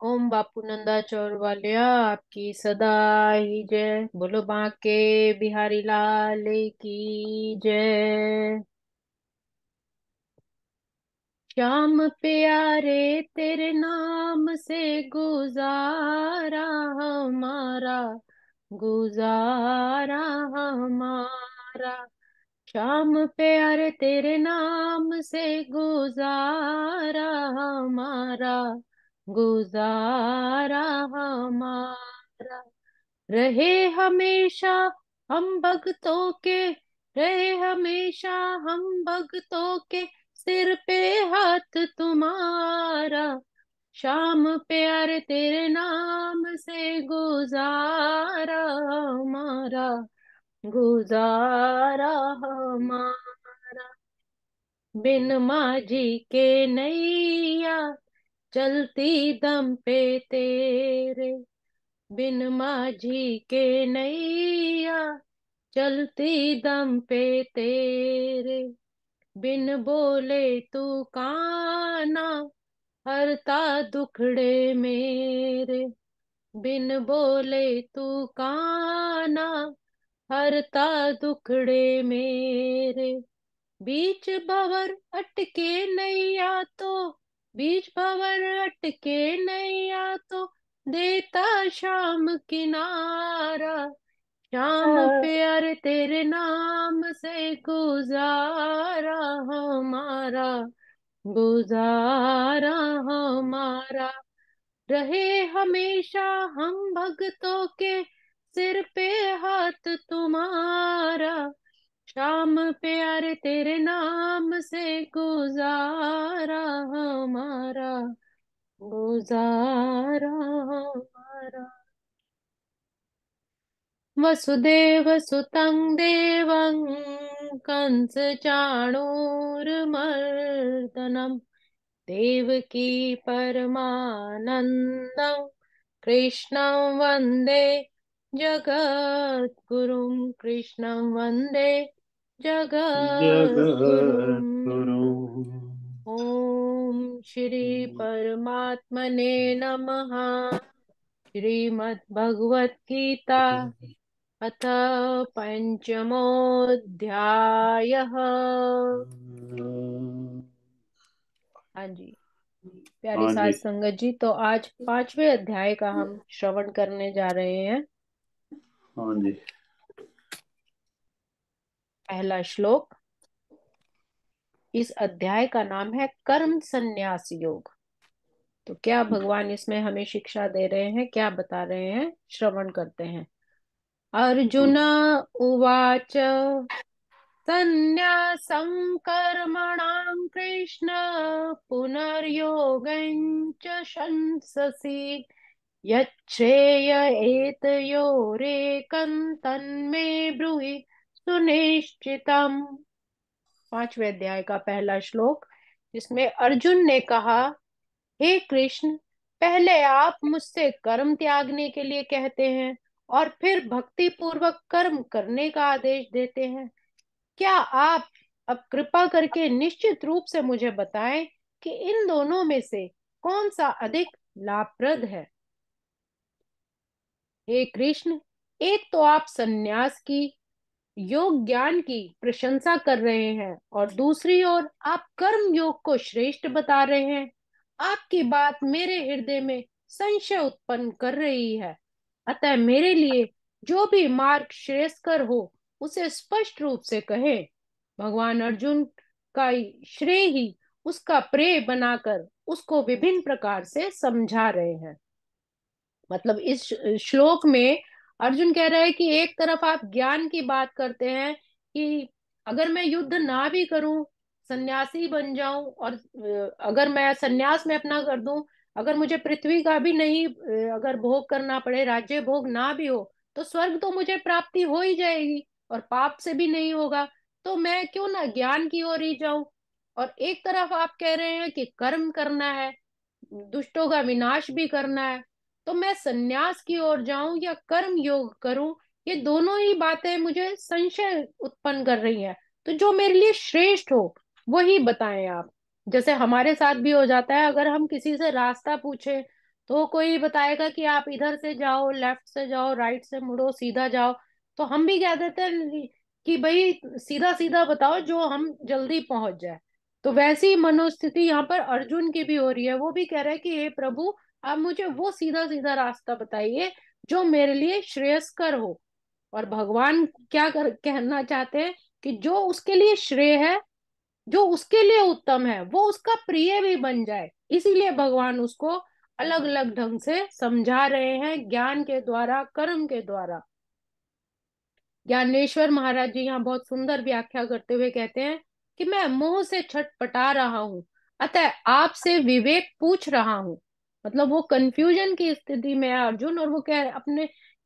ओम बापू नंदा चौर वालिया आपकी सदा ही जय। बोलो बांके बिहारी लाल की जय। श्याम प्यारे तेरे नाम से गुजारा हमारा, गुजारा हमारा। श्याम प्यारे तेरे नाम से गुजारा हमारा, गुजारा हमारा। रहे हमेशा हम भक्तों के, रहे हमेशा हम भक्तों के सिर पे हाथ तुम्हारा। शाम प्यारे तेरे नाम से गुजारा हमारा, गुजारा हमारा। बिन माझी के नैया चलती दम पे तेरे, बिन माझी के नैया चलती दम पे तेरे। बिन बोले तू काना हरता दुखड़े मेरे, बिन बोले तू काना हरता दुखड़े मेरे। बीच भंवर अटके नैया तो, बीच भंवर अटके नैया तो देता शाम किनारा। शाम प्यारे तेरे नाम से गुजारा हमारा, गुजारा हमारा। रहे हमेशा हम भक्तों के सिर पे हाथ तुम्हारा। शाम प्यारे तेरे नाम से गुजारा हमारा, गुजारा हमारा। वसुदेव सुतं देवं कंस चाणूरमर्दनम, देवकी परमानंदं कृष्णं वन्दे जगद्गुरुं, कृष्णं वन्दे जगद्गुरुम्। जगद्गुरु। ओम श्री परमात्मने नमः। श्रीमद् भगवत गीता अथ पंचमोऽध्यायः। हाँ जी प्यारी हाँ साध जी। संगत जी, तो आज पांचवें अध्याय का हम श्रवण करने जा रहे हैं। हाँ जी। पहला श्लोक। इस अध्याय का नाम है कर्म संन्यास योग। तो क्या भगवान इसमें हमें शिक्षा दे रहे हैं, क्या बता रहे हैं, श्रवण करते हैं। अर्जुन उवाच संन्यासं कर्मणां कृष्ण पुनर्योगं च शंससि, यच्छ्रेय एतयोरेकं तन्मे ब्रूहि सुनिश्चितम्। पांचवें अध्याय का पहला श्लोक, जिसमें अर्जुन ने कहा, हे कृष्ण, पहले आप मुझसे कर्म त्यागने के लिए कहते हैं और फिर भक्ति पूर्वक कर्म करने का आदेश देते हैं। क्या आप अब कृपा करके निश्चित रूप से मुझे बताएं कि इन दोनों में से कौन सा अधिक लाभप्रद है। हे कृष्ण, एक तो आप सन्यास की, योग ज्ञान की प्रशंसा कर रहे हैं और दूसरी ओर आप कर्म योग को श्रेष्ठ बता रहे हैं। आपकी बात मेरे हृदय में संशय उत्पन्न कर रही है। अतः मेरे लिए जो भी मार्ग श्रेयस्कर हो उसे स्पष्ट रूप से कहें। भगवान अर्जुन का श्रेय ही उसका प्रेय बनाकर उसको विभिन्न प्रकार से समझा रहे हैं। मतलब इस श्लोक में अर्जुन कह रहा है कि एक तरफ आप ज्ञान की बात करते हैं कि अगर मैं युद्ध ना भी करूं, सन्यासी बन जाऊं और अगर मैं सन्यास में अपना कर दूं, अगर मुझे पृथ्वी का भी नहीं अगर भोग करना पड़े, राज्य भोग ना भी हो, तो स्वर्ग तो मुझे प्राप्ति हो ही जाएगी और पाप से भी नहीं होगा। तो मैं क्यों ना ज्ञान की ओर ही जाऊं। और एक तरफ आप कह रहे हैं कि कर्म करना है, दुष्टों का विनाश भी करना है, तो मैं सन्यास की ओर जाऊं या कर्म योग करूं, ये दोनों ही बातें मुझे संशय उत्पन्न कर रही हैं। तो जो मेरे लिए श्रेष्ठ हो वही बताएं आप। जैसे हमारे साथ भी हो जाता है, अगर हम किसी से रास्ता पूछें तो कोई बताएगा कि आप इधर से जाओ, लेफ्ट से जाओ, राइट से मुड़ो, सीधा जाओ। तो हम भी कह देते हैं कि भाई सीधा सीधा बताओ जो हम जल्दी पहुंच जाए। तो वैसी ही मनोस्थिति यहाँ पर अर्जुन की भी हो रही है। वो भी कह रहा है कि हे प्रभु, आप मुझे वो सीधा सीधा रास्ता बताइए जो मेरे लिए श्रेयस्कर हो। और भगवान क्या कहना चाहते हैं कि जो उसके लिए श्रेय है, जो उसके लिए उत्तम है, वो उसका प्रिय भी बन जाए। इसीलिए भगवान उसको अलग अलग ढंग से समझा रहे हैं, ज्ञान के द्वारा, कर्म के द्वारा। ज्ञानेश्वर महाराज जी यहाँ बहुत सुंदर व्याख्या करते हुए कहते हैं कि मैं मोह से छटपटा रहा हूँ, अतः आपसे विवेक पूछ रहा हूँ। मतलब वो कंफ्यूजन की स्थिति में है अर्जुन, और वो कह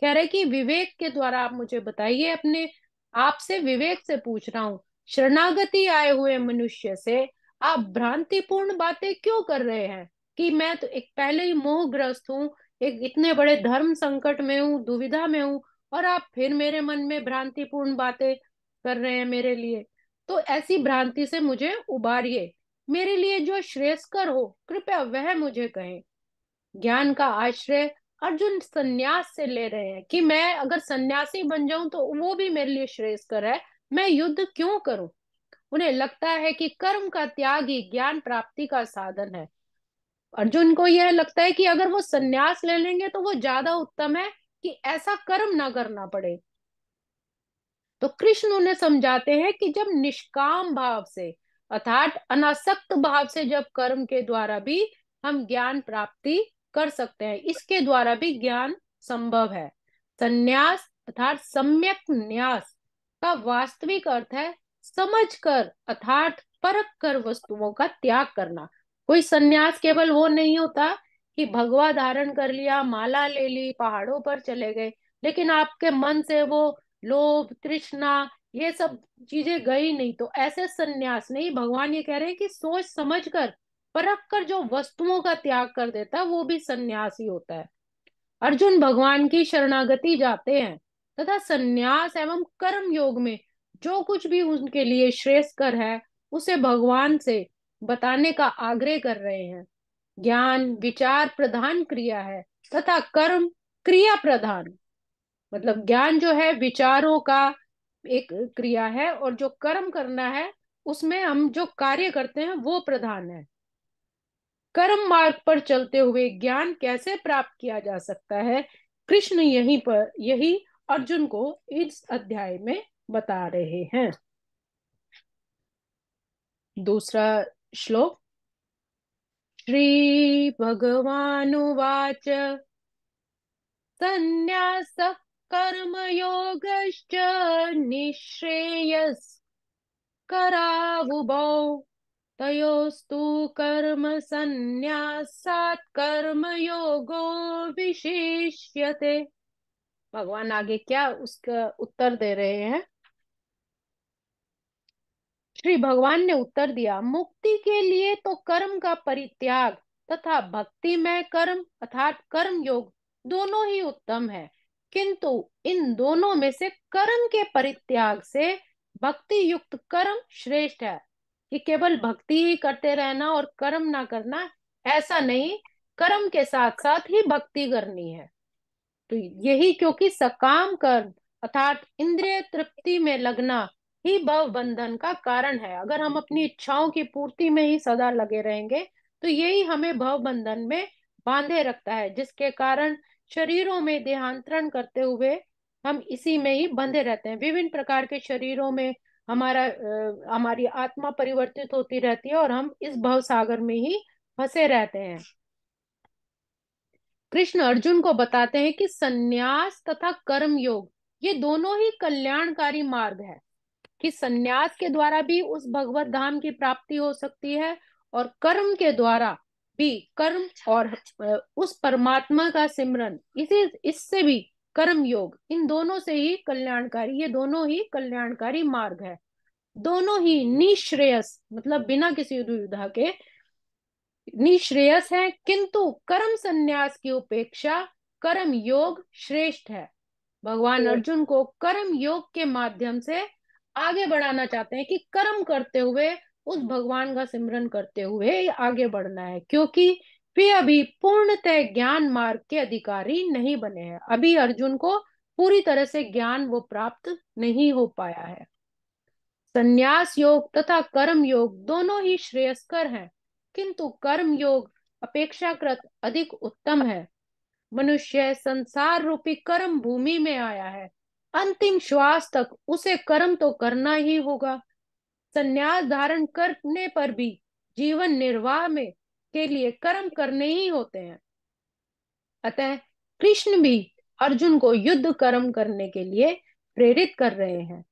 रहे कि विवेक के द्वारा आप मुझे बताइए, अपने आपसे विवेक से पूछ रहा हूँ। शरणागति आए हुए मनुष्य से आप भ्रांतिपूर्ण बातें क्यों कर रहे हैं? कि मैं तो एक पहले ही मोहग्रस्त हूँ, एक इतने बड़े धर्म संकट में हूँ, दुविधा में हूँ, और आप फिर मेरे मन में भ्रांतिपूर्ण बातें कर रहे हैं मेरे लिए। तो ऐसी भ्रांति से मुझे उबारिए, मेरे लिए जो श्रेयस्कर हो कृपया वह मुझे कहें। ज्ञान का आश्रय अर्जुन सन्यास से ले रहे हैं कि मैं अगर सन्यासी बन जाऊं तो वो भी मेरे लिए श्रेयस्कर है, मैं युद्ध क्यों करूं। उन्हें लगता है कि कर्म का त्याग ही ज्ञान प्राप्ति का साधन है। अर्जुन को यह लगता है कि अगर वो सन्यास ले लेंगे तो वो ज्यादा उत्तम है, कि ऐसा कर्म ना करना पड़े। तो कृष्ण उन्हें समझाते हैं कि जब निष्काम भाव से, अर्थात अनासक्त भाव से जब कर्म के द्वारा भी हम ज्ञान प्राप्ति कर सकते हैं, इसके द्वारा भी ज्ञान संभव है। संन्यास अर्थात सम्यक न्यास का वास्तविक अर्थ है समझ कर, अर्थात परख कर वस्तुओं का त्याग करना। कोई संन्यास केवल वो नहीं होता कि भगवा धारण कर लिया, माला ले ली, पहाड़ों पर चले गए, लेकिन आपके मन से वो लोभ, तृष्णा, ये सब चीजें गई नहीं, तो ऐसे सन्यास नहीं। भगवान ये कह रहे हैं कि सोच समझ कर, परख कर जो वस्तुओं का त्याग कर देता है वो भी सन्यास ही होता है। अर्जुन भगवान की शरणागति जाते हैं तथा सन्यास एवं कर्म योग में जो कुछ भी उनके लिए श्रेयस्कर है उसे भगवान से बताने का आग्रह कर रहे हैं। ज्ञान विचार प्रधान क्रिया है तथा कर्म क्रिया प्रधान। मतलब ज्ञान जो है विचारों का एक क्रिया है, और जो कर्म करना है उसमें हम जो कार्य करते हैं वो प्रधान है। कर्म मार्ग पर चलते हुए ज्ञान कैसे प्राप्त किया जा सकता है, कृष्ण यही अर्जुन को इस अध्याय में बता रहे हैं। दूसरा श्लोक। श्री भगवानुवाच संन्यासः कर्मयोगश्च निःश्रेयस्करावुभौ तयोस्तु कर्म संन्यासात् कर्मयोगो विशिष्यते। भगवान आगे क्या उसका उत्तर दे रहे हैं। श्री भगवान ने उत्तर दिया, मुक्ति के लिए तो कर्म का परित्याग तथा भक्तिमय कर्म अर्थात कर्म योग दोनों ही उत्तम है, किंतु इन दोनों में से कर्म के परित्याग से भक्ति युक्त कर्म श्रेष्ठ है। कि केवल भक्ति ही करते रहना और कर्म ना करना, ऐसा नहीं, कर्म के साथ साथ ही भक्ति करनी है। तो यही, क्योंकि सकाम कर्म अर्थात इंद्रिय तृप्ति में लगना ही भव बंधन का कारण है। अगर हम अपनी इच्छाओं की पूर्ति में ही सदा लगे रहेंगे तो यही हमें भव बंधन में बांधे रखता है, जिसके कारण शरीरों में देहांतरण करते हुए हम इसी में ही बंधे रहते हैं। विभिन्न प्रकार के शरीरों में हमारी आत्मा परिवर्तित होती रहती है और हम इस भव सागर में ही फंसे रहते हैं। कृष्ण अर्जुन को बताते हैं कि सन्यास तथा कर्म योग ये दोनों ही कल्याणकारी मार्ग है, कि सन्यास के द्वारा भी उस भगवत धाम की प्राप्ति हो सकती है, और कर्म के द्वारा भी कर्म और उस परमात्मा का सिमरन, इसी इससे भी कर्म योग, इन दोनों से ही कल्याणकारी, ये दोनों ही कल्याणकारी मार्ग है। दोनों ही निश्रेयस मतलब बिना किसी दुविधा के निश्रेयस है, किंतु कर्म संन्यास की उपेक्षा कर्म योग श्रेष्ठ है। भगवान अर्जुन को कर्म योग के माध्यम से आगे बढ़ाना चाहते हैं कि कर्म करते हुए उस भगवान का सिमरन करते हुए आगे बढ़ना है, क्योंकि वे अभी पूर्णतः ज्ञान मार्ग के अधिकारी नहीं बने हैं। अभी अर्जुन को पूरी तरह से ज्ञान वो प्राप्त नहीं हो पाया है। संन्यास योग तथा कर्म योग दोनों ही श्रेयस्कर हैं, किंतु कर्म योग अपेक्षाकृत अधिक उत्तम है। मनुष्य संसार रूपी कर्म भूमि में आया है। अंतिम श्वास तक उसे कर्म तो करना ही होगा। संन्यास धारण करने पर भी जीवन निर्वाह में के लिए कर्म करने ही होते हैं। अतः कृष्ण भी अर्जुन को युद्ध कर्म करने के लिए प्रेरित कर रहे हैं।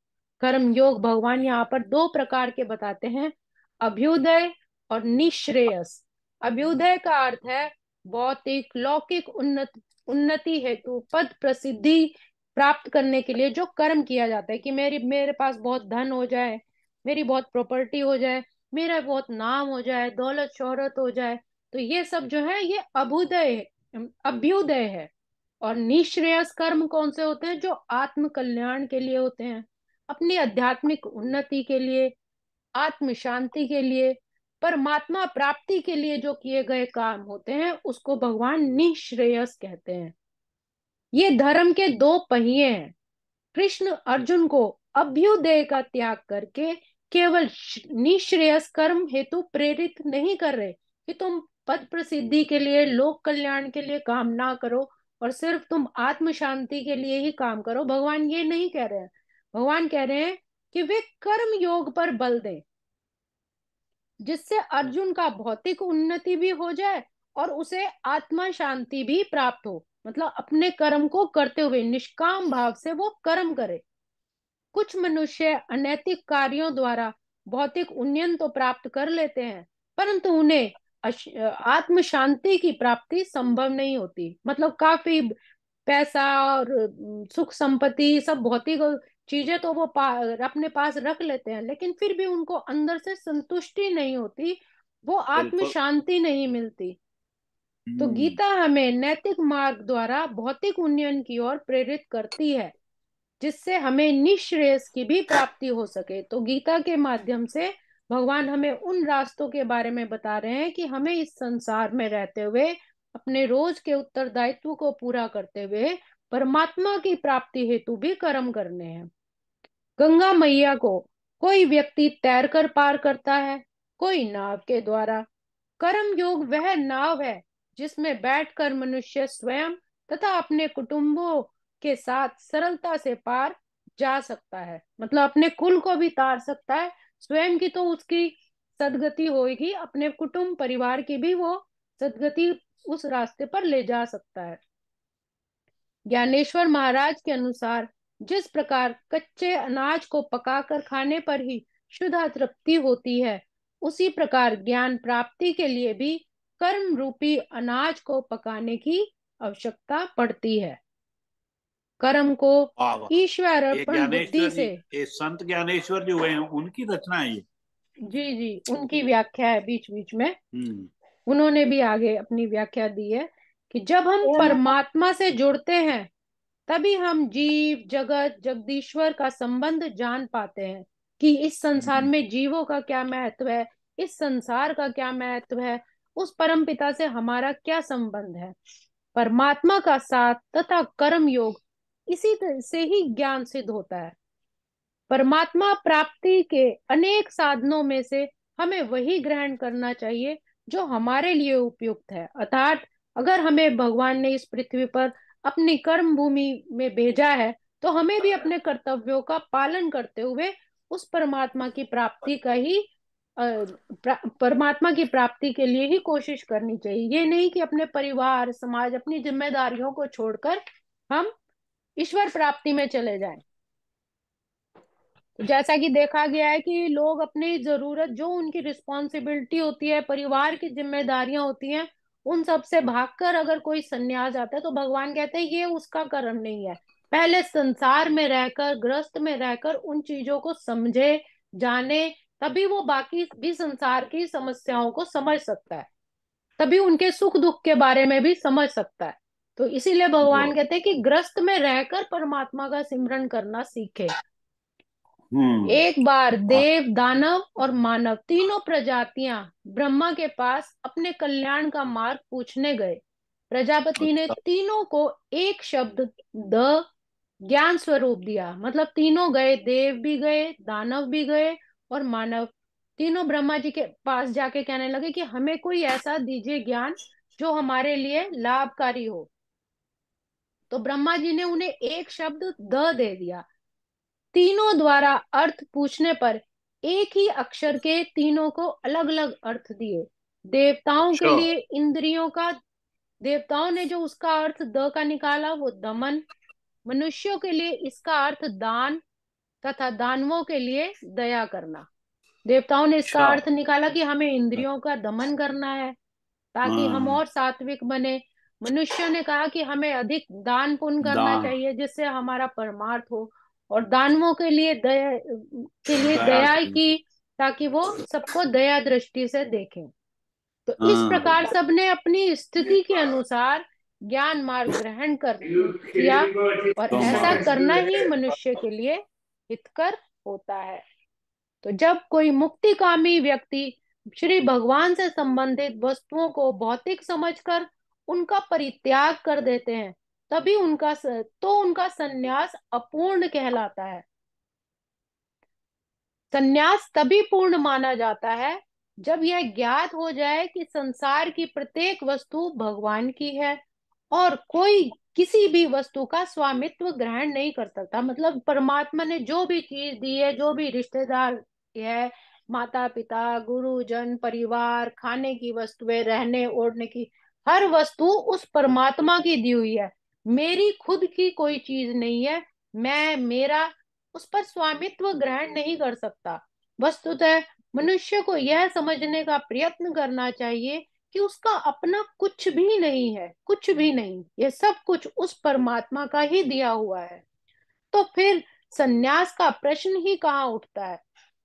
कर्म योग भगवान यहाँ पर दो प्रकार के बताते हैं, अभ्युदय और निश्रेयस। अभ्युदय का अर्थ है भौतिक लौकिक उन्नति हेतु पद प्रसिद्धि प्राप्त करने के लिए जो कर्म किया जाता है, कि मेरे मेरे पास बहुत धन हो जाए, मेरी बहुत प्रॉपर्टी हो जाए, मेरा बहुत नाम हो जाए, दौलत शोहरत हो जाए, तो ये सब जो है ये अभ्युदय अभ्युदय है। और निश्रेयस कर्म कौन से होते हैं? जो आत्म कल्याण के लिए होते हैं, अपनी आध्यात्मिक उन्नति के लिए, आत्म शांति के लिए, परमात्मा प्राप्ति के लिए जो किए गए काम होते हैं उसको भगवान निश्रेयस कहते हैं। ये धर्म के दो पहिए हैं। कृष्ण अर्जुन को अभ्युदय का त्याग करके केवल निश्रेयस कर्म हेतु प्रेरित नहीं कर रहे कि तुम पद प्रसिद्धि के लिए लोक कल्याण के लिए काम ना करो और सिर्फ तुम आत्म शांति के लिए ही काम करो। भगवान ये नहीं कह रहे हैं। भगवान कह रहे हैं कि वे कर्म योग पर बल दें, जिससे अर्जुन का भौतिक उन्नति भी हो जाए और उसे आत्मा शांति भी प्राप्त हो। मतलब अपने कर्म को करते हुए निष्काम भाव से वो कर्म करे। कुछ मनुष्य अनैतिक कार्यों द्वारा भौतिक उन्नयन तो प्राप्त कर लेते हैं, परंतु उन्हें आत्म शांति की प्राप्ति संभव नहीं होती। मतलब काफी पैसा और सुख संपत्ति सब भौतिक चीजें तो वो अपने पास रख लेते हैं, लेकिन फिर भी उनको अंदर से संतुष्टि नहीं होती, वो आत्म बिल्कुल। शांति नहीं मिलती। तो हम्म। गीता हमें नैतिक मार्ग द्वारा भौतिक उन्नयन की ओर प्रेरित करती है, जिससे हमें निश्रेयस की भी प्राप्ति हो सके। तो गीता के माध्यम से भगवान हमें उन रास्तों के बारे में बता रहे हैं कि हमें इस संसार में रहते हुए अपने रोज के उत्तरदायित्व को पूरा करते हुए परमात्मा की प्राप्ति हेतु भी कर्म करने हैं। गंगा मैया को कोई व्यक्ति तैरकर पार करता है, कोई नाव के द्वारा। कर्म योग वह नाव है जिसमें बैठकर मनुष्य स्वयं तथा अपने कुटुंबों के साथ सरलता से पार जा सकता है। मतलब अपने कुल को भी तार सकता है, स्वयं की तो उसकी सदगति होगी, अपने कुटुंब परिवार की भी वो सदगति उस रास्ते पर ले जा सकता है। ज्ञानेश्वर महाराज के अनुसार जिस प्रकार कच्चे अनाज को पकाकर खाने पर ही शुद्ध तृप्ति होती है, उसी प्रकार ज्ञान प्राप्ति के लिए भी कर्म रूपी अनाज को पकाने की आवश्यकता पड़ती है। कर्म को वाह वाह। ईश्वर ये अर्पण बुद्धि ज्ञानेश्वर जी, से। ये संत ज्ञानेश्वर जो हुए हैं उनकी रचना है ये। जी जी, उनकी व्याख्या है बीच बीच में, हम्म। उन्होंने भी आगे अपनी व्याख्या दी है कि जब हम परमात्मा से जुड़ते हैं तभी हम जीव जगत जगदीश्वर का संबंध जान पाते हैं, कि इस संसार हम्म। में जीवों का क्या महत्व है, इस संसार का क्या महत्व है, उस परम पिता से हमारा क्या संबंध है। परमात्मा का साथ तथा कर्म योग इसी तरह से ही ज्ञान सिद्ध होता है। परमात्मा प्राप्ति के अनेक साधनों में से हमें वही ग्रहण करना चाहिए जो हमारे लिए उपयुक्त है। अर्थात अगर हमें भगवान ने इस पृथ्वी पर अपनी कर्म भूमि में भेजा है, तो हमें भी अपने कर्तव्यों का पालन करते हुए उस परमात्मा की प्राप्ति का ही परमात्मा की प्राप्ति के लिए ही कोशिश करनी चाहिए। ये नहीं कि अपने परिवार समाज अपनी जिम्मेदारियों को छोड़कर हम ईश्वर प्राप्ति में चले जाएं। तो जैसा कि देखा गया है कि लोग अपनी जरूरत, जो उनकी रिस्पॉन्सिबिलिटी होती है, परिवार की जिम्मेदारियां होती हैं, उन सब से भागकर अगर कोई संन्यास आता है तो भगवान कहते हैं ये उसका कर्म नहीं है। पहले संसार में रहकर, ग्रस्त में रहकर उन चीजों को समझे, जाने, तभी वो बाकी भी संसार की समस्याओं को समझ सकता है, तभी उनके सुख दुख के बारे में भी समझ सकता है। तो इसीलिए भगवान वाह। कहते हैं कि ग्रस्त में रहकर परमात्मा का सिमरन करना सीखे। एक बार देव, दानव और मानव तीनों प्रजातियां ब्रह्मा के पास अपने कल्याण का मार्ग पूछने गए। प्रजापति ने अच्छा। तीनों को एक शब्द द ज्ञान स्वरूप दिया। मतलब तीनों गए, देव भी गए, दानव भी गए और मानव, तीनों ब्रह्मा जी के पास जाके कहने लगे कि हमें कोई ऐसा दीजिए ज्ञान जो हमारे लिए लाभकारी हो। तो ब्रह्मा जी ने उन्हें एक शब्द द दे दिया। तीनों द्वारा अर्थ पूछने पर एक ही अक्षर के तीनों को अलग अलग अर्थ दिए। देवताओं के अच्छा। लिए इंद्रियों का, देवताओं ने जो उसका अर्थ द का निकाला वो दमन, मनुष्यों के लिए इसका अर्थ दान, तथा दानवों के लिए दया करना। देवताओं ने इसका अच्छा। अर्थ निकाला कि हमें इंद्रियों का दमन करना है ताकि हम हाँ। और सात्विक बने। मनुष्य ने कहा कि हमें अधिक दान पुण्य करना दान। चाहिए जिससे हमारा परमार्थ हो। और दानवों के लिए दया दया करनी। की ताकि वो सबको दया दृष्टि से देखें। तो इस हाँ। प्रकार सबने अपनी स्थिति के अनुसार ज्ञान मार्ग ग्रहण कर किया और ऐसा करना ही मनुष्य के लिए हितकर होता है। तो जब कोई मुक्तिकामी व्यक्ति श्री भगवान से संबंधित वस्तुओं को भौतिक समझकर उनका परित्याग कर देते हैं, तभी उनका संन्यास अपूर्ण कहलाता है। संन्यास तभी पूर्ण माना जाता है जब यह ज्ञात हो जाए कि संसार की प्रत्येक वस्तु भगवान की है और कोई किसी भी वस्तु का स्वामित्व ग्रहण नहीं कर सकता। मतलब परमात्मा ने जो भी चीज दी है, जो भी रिश्तेदार है, माता पिता, गुरुजन, परिवार, खाने की वस्तुएं, रहने ओढ़ने की, हर वस्तु उस परमात्मा की दी हुई है। मेरी खुद की कोई चीज नहीं है। मैं, मेरा उस पर स्वामित्व ग्रहण नहीं कर सकता। वस्तुतः मनुष्य को यह समझने का प्रयत्न करना चाहिए कि उसका अपना कुछ भी नहीं है, कुछ भी नहीं, ये सब कुछ उस परमात्मा का ही दिया हुआ है। तो फिर सन्यास का प्रश्न ही कहाँ उठता है।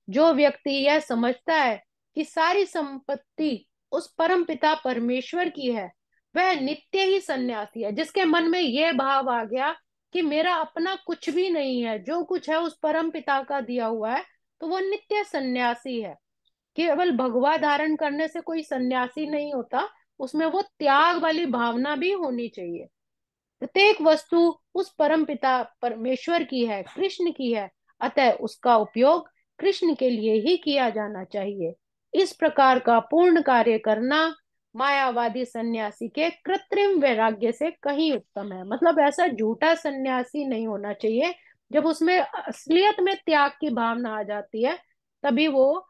जो व्यक्ति यह समझता है कि सारी संपत्ति उस परम पिता परमेश्वर की है, वह नित्य ही सन्यासी है। जिसके मन में यह भाव आ गया कि मेरा अपना कुछ भी नहीं है, जो कुछ है उस परम पिता का दिया हुआ है, तो वो नित्य सन्यासी है। केवल भगवा धारण करने से कोई सन्यासी नहीं होता, उसमें वो त्याग वाली भावना भी होनी चाहिए। प्रत्येक वस्तु उस परम पिता परमेश्वर की है, कृष्ण की है, अतः उसका उपयोग कृष्ण के लिए ही किया जाना चाहिए। इस प्रकार का पूर्ण कार्य करना मायावादी सन्यासी के कृत्रिम वैराग्य से कहीं उत्तम है। मतलब ऐसा झूठा सन्यासी नहीं होना चाहिए। जब उसमें असलियत में त्याग की भावना आ जाती है, तभी वो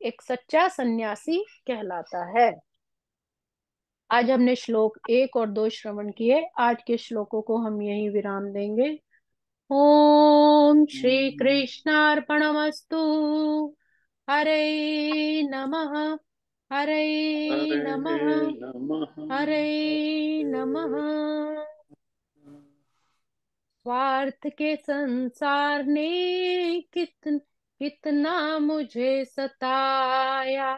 एक सच्चा सन्यासी कहलाता है। आज हमने श्लोक 1 और 2 श्रवण किए। आज के श्लोकों को हम यही विराम देंगे। ओम श्री कृष्णार्पणमस्तु। हरे नमः। हरे हरे नमः। नमः। हरे नमः। स्वार्थ के संसार ने कितना मुझे सताया।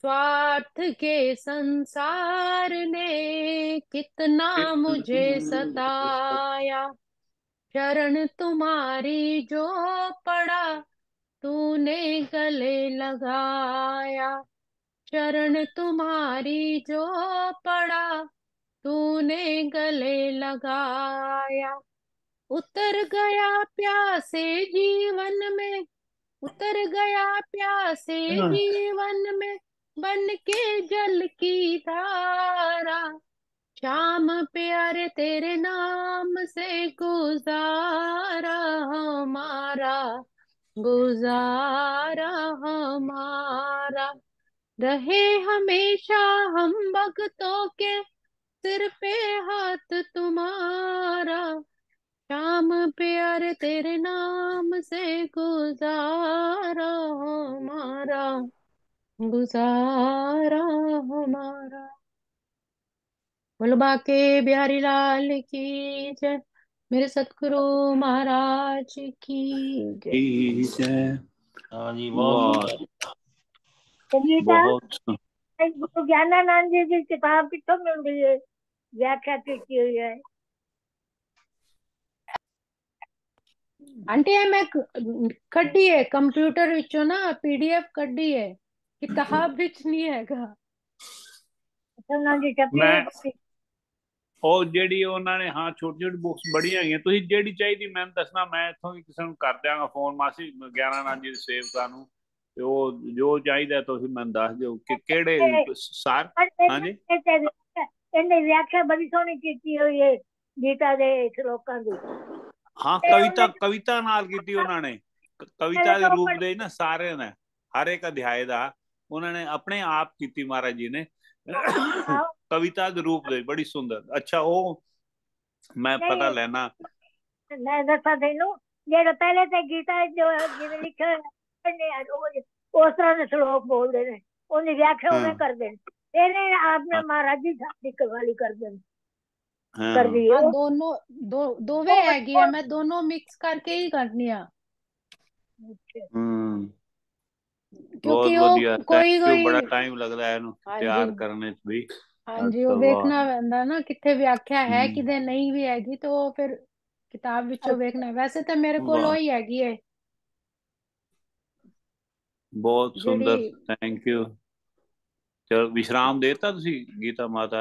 स्वार्थ के संसार ने कितना मुझे सताया। शरण तुम्हारी जो पड़ा, तूने गले लगाया। शरण तुम्हारी जो पड़ा, तूने गले लगाया। उतर गया प्यासे जीवन में, उतर गया प्यासे जीवन में, बन के जल की धारा। शाम प्यारे तेरे नाम से गुजारा हमारा, गुजारा हमारा। रहे हमेशा हम भक्तों के सिर पे हाथ तुम्हारा। शाम प्यारे तेरे नाम से गुजारा हमारा, गुजारा हमारा। बोलो बाके बिहारी लाल की जय। मेरे सतगुरु महाराज की जय। ठीक है। हाँ जी, वाह। बहुत संगीता बहुत गुरु ज्ञानानंद जी की किताब कितों मिल रही है, व्याख्या की हुई है। आंटी है मैं कड्डी है कंप्यूटर विचों ना पीडीएफ कड्डी है किताब विच नहीं हैगा। ਉਹਨਾਂ ਦੀ ਛਪੀ ਮੈਂ ਹੋਈ ਉਹ ਜਿਹੜੀ ਉਹਨਾਂ ਨੇ, ਹਾਂ, ਛੋਟੀ ਛੋਟੀ ਬੁੱਕਸ ਬੜੀਆਂ ਹੈਗੀਆਂ। ਤੁਸੀਂ ਜਿਹੜੀ ਚਾਹੀਦੀ ਮੈਨੂੰ ਦੱਸਣਾ, ਮੈਂ ਇੱਥੋਂ ਹੀ ਕਿਸੇ ਨੂੰ ਕਰ ਦਿਆਂਗਾ ਫੋਨ। ਮਾਸੀ ਗਿਆਨਾ ਨਾਲ ਜੀ ਸੇਵਕਾਂ ਨੂੰ, ਤੇ ਉਹ ਜੋ ਚਾਹੀਦਾ ਤੁਸੀਂ ਮੈਨੂੰ ਦੱਸ ਦਿਓ ਕਿ ਕਿਹੜੇ ਸਾਰ। ਹਾਂਜੀ। ਇਹਨੇ ਵਿਆਖਿਆ ਬੜੀ ਸੋਹਣੀ ਕੀਤੀ ਹੋਈ ਹੈ ਗੀਤਾ ਦੇ ਸ਼ਲੋਕਾਂ ਦੀ। ਹਾਂ, ਤੇ ਕਵਿਤਾ ਉਹਨੇ ਕਵਿਤਾ ਨਾਲ ਕੀਤੀ ਉਹਨਾਂ ਨੇ, ਪਹਿਲੇ ਕਵਿਤਾ ਦੇ ਤੋਂ ਰੂਪ ਦੇ ਨਾ ਸਾਰੇ ਨੇ, ਹਰ ਇੱਕ ਅਧਿਆਏ ਦਾ ਉਹਨਾਂ ਨੇ ਆਪਣੇ ਆਪ ਕੀਤੀ ਮਹਾਰਾਜ ਜੀ ਨੇ। ਕਵਿਤਾ ਦੇ ਰੂਪ ਦੇ ਬੜੀ ਸੁੰਦਰ। ਅੱਛਾ, ਉਹ ਮੈਂ ਪਤਾ ਨਹੀਂ ਲੈਣਾ। ਮੈਂ ਦੱਸਾਂ ਤੈਨੂੰ, ਜਿਹੜਾ ਪਹਿਲੇ ਤੇ ਗੀਤਾ ਜੋ ਜਿਵੇਂ ਲਿਖਿਆ ਹੋਇਆ ਉਸ ਤਰ੍ਹਾਂ ਦੇ ਸ਼ਲੋਕ ਬੋਲਦੇ ਨੇ, ਉਹਦੀ ਵਿਆਖਿਆ ਹਾਂ ਉਵੇਂ ਕਰਦੇ ਨੇ। ਇਹਨੇ ਆਪਣੇ ਹਾਂ ਮਹਾਰਾਜ ਜੀ ਦੀ ਕਵਾਲੀ ਕਰਦੇ ਨੇ, ਹਾਂ। ਕਰਦੀ ਹੈ हाँ ਉਹ। दोनों दोवे ਉਹ हैगी है मैं दोनों मिक्स करके ही करनी है ਹੂੰ। ਬਹੁਤ क्योंकि ਵਧੀਆ, वो कोई ਥੈਂਕ ਯੂ। कोई ਬੜਾ ਟਾਈਮ ਲੱਗਦਾ ਇਹਨੂੰ हाँ जी ਤਿਆਰ ਕਰਨੇ ਚ ਵੀ। हाँ जी वो ਅੱਛਾ, ਵਾਹ। वेखना पैंदा ना किथे व्याख्या है ਹੂੰ, किधे नहीं भी हैगी तो फिर किताब विचों वेखना वैसे तो मेरे को ਵਾਹ, ही हैगी है ਬਹੁਤ जड़ी ਸੁੰਦਰ। Thank you. ਚਲੋ, ਵਿਸ਼ਰਾਮ ਦੇਤਾ ਤੁਸੀਂ ਗੀਤਾ ਮਾਤਾ